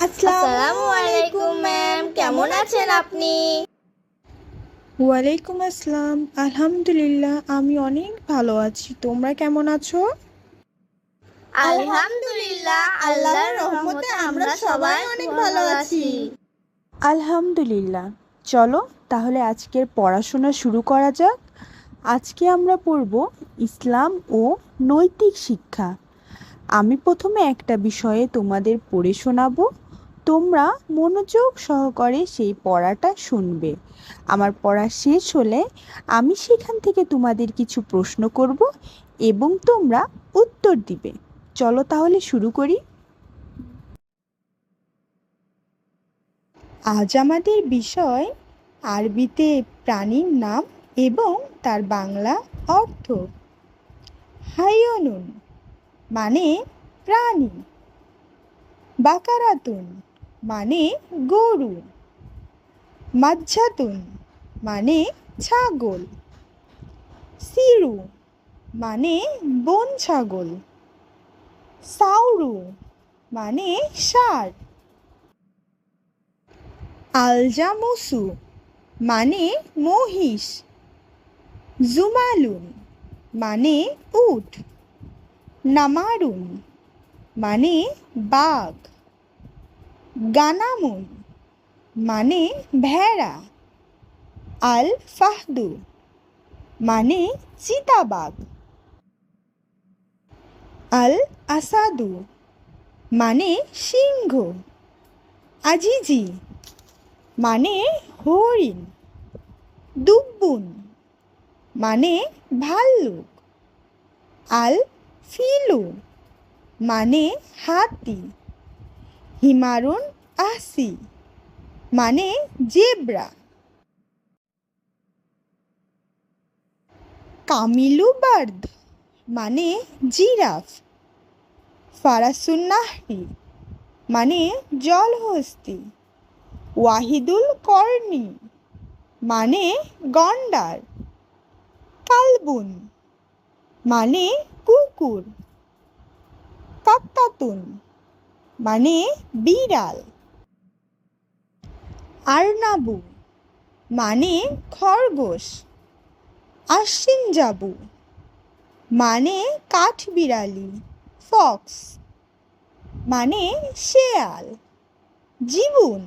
আসসালামু আলাইকুম ম্যাম, কেমন আছেন আপনি? ওয়ালাইকুম আসসালাম। আলহামদুলিল্লাহ, আমি অনেক ভালো আছি। তোমরা কেমন আছো? আলহামদুলিল্লাহ, আল্লাহর রহমতে আমরা সবাই অনেক ভালো আছি। আলহামদুলিল্লাহ। চলো তাহলে আজকের পড়াশোনা শুরু করা যাক। আজকে আমরা পড়ব ইসলাম ও নৈতিক শিক্ষা। আমি প্রথমে একটা বিষয়ে তোমাদের পড়ে শোনাবো। তোমরা মনোযোগ সহকারে সেই পড়াটা শুনবে। আমার পড়া শেষ হলে আমি সেখান থেকে তোমাদের কিছু প্রশ্ন করব এবং তোমরা উত্তর দিবে। চলো তাহলে শুরু করি। আজ আমাদের বিষয় আরবিতে প্রাণীর নাম এবং তার বাংলা অর্থ। হাইয়নুন মানে প্রাণী, বাকারাতুন মানে গরু, মাজ্জাতুন মানে ছাগল, সিরু মানে বন ছাগল, সাউরু মানে ষাঁড়, আলজামুসু মানে মহিষ, জুমালুন মানে উট, নামারুন মানে বাঘ, গানামুন মানে ভেড়া, আল ফাহদু মানে চিতাবাঘ, আল আসাদু মানে সিংহ, আজিজি মানে হরিণ, দুব্বুন মানে ভাল্লুক, আল ফিলু মানে হাতি, হিমারুন আসি মানে জেব্রা, কামিলু বার্দ মানে জিরাফ, ফারাসুন নাহরি মানে জলহস্তি, ওয়াহিদুল কর্নি মানে গন্ডার, কালবুন মানে কুকুর, কাত্তাতুন মানে বিড়াল, আরনাবু মানে খরগোশ, আশ্বিনজাবু মানে কাঠবিড়ালি, ফক্স মানে শেয়াল, জীবুন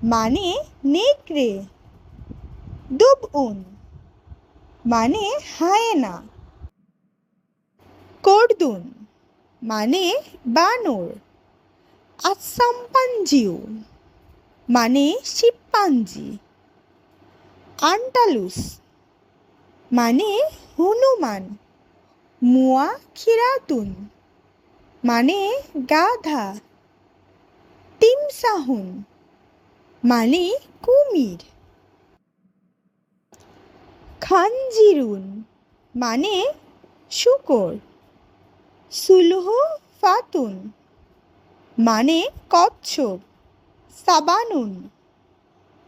মানে নেকড়ে, দুবউন মানে হায়েনা, করদুন মানে বানর, আসাম্পাঞ্জিউ মানে শিম্পাঞ্জি, আন্টালুস মানে হনুমান, মুয়া খিরাতুন মানে গাধা, তিমসাহুন মানে কুমির, খানজিরুন মানে শূকর, সুলহ ফাতুন মানে কচ্ছপ, সাবানুন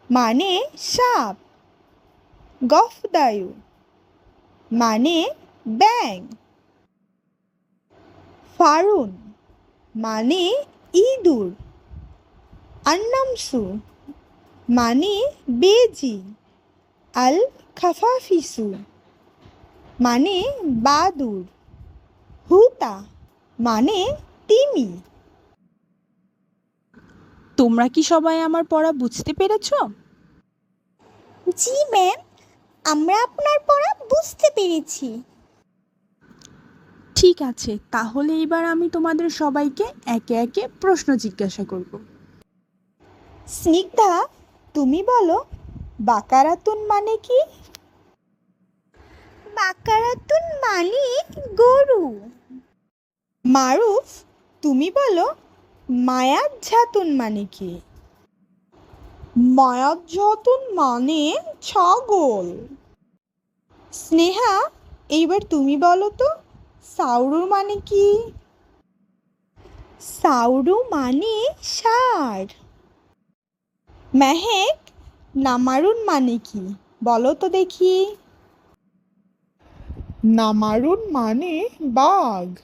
মানে সাপ, গফদায়ু মানে ব্যাঙ, ফারুন মানে ইঁদুর, আন্নামসু মানে বেজি, আল খাফাফিসু মানে বাদুর, হুতা মানে তিমি। তোমরা কি সবাই আমার পড়া বুঝতে পেরেছো? জি ম্যাম, আমরা আপনার পড়া বুঝতে পেরেছি। ঠিক আছে, তাহলে এবার আমি তোমাদের সবাইকে একে একে প্রশ্ন জিজ্ঞাসা করব। স্নিগ্ধা, তুমি বলো বাকারাতুন মানে কি? বাকারাতুন মানে গরু। মারুফ, তুমি বলো মায়াজ্জাতুন মানে কি? মায়াজ্জাতুন মানে ছাগল। স্নেহা, এইবার তুমি বলো তো সাউরু মানে কি? সাউরু মানে ষাঁড়। মেহেক, নামারুন মানে কি বলো তো দেখি? নামারুন মানে বাঘ।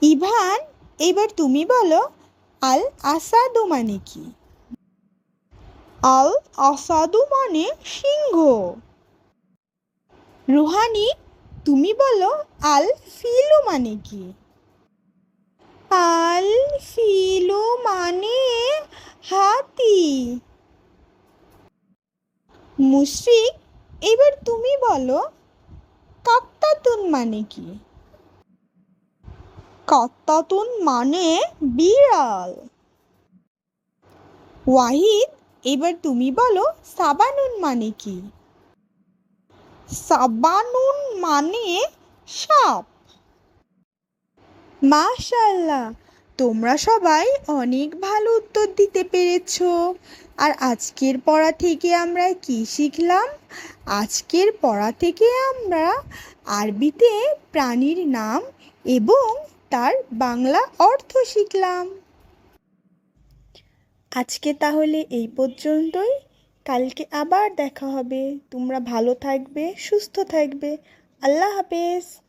ইভান, এবার তুমি বলো আল আসাদু মানে কি? আল আসাদু মানে সিংহ। রুহানি, তুমি বলো আল ফিলু মানে কি? আল ফিলু মানে হাতি। মুশফিক, এবার তুমি বলো কাত্তাতুন মানে কি? কাত্তাতুন মানে বিড়াল। ওয়াহিদ, এবার তুমি বলো সাবানুন মানে কি? সাবানুন মানে সাপ। মাশাআল্লাহ, তোমরা সবাই অনেক ভালো উত্তর দিতে পেরেছো। আর আজকের পড়া থেকে আমরা কি শিখলাম? আজকের পড়া থেকে আমরা আরবিতে প্রাণীর নাম এবং তার বাংলা অর্থ শিখলাম। আজকে তাহলে এই পর্যন্তই। কালকে আবার দেখা হবে। তোমরা ভালো থাকবে, সুস্থ থাকবে। আল্লাহ হাফেজ।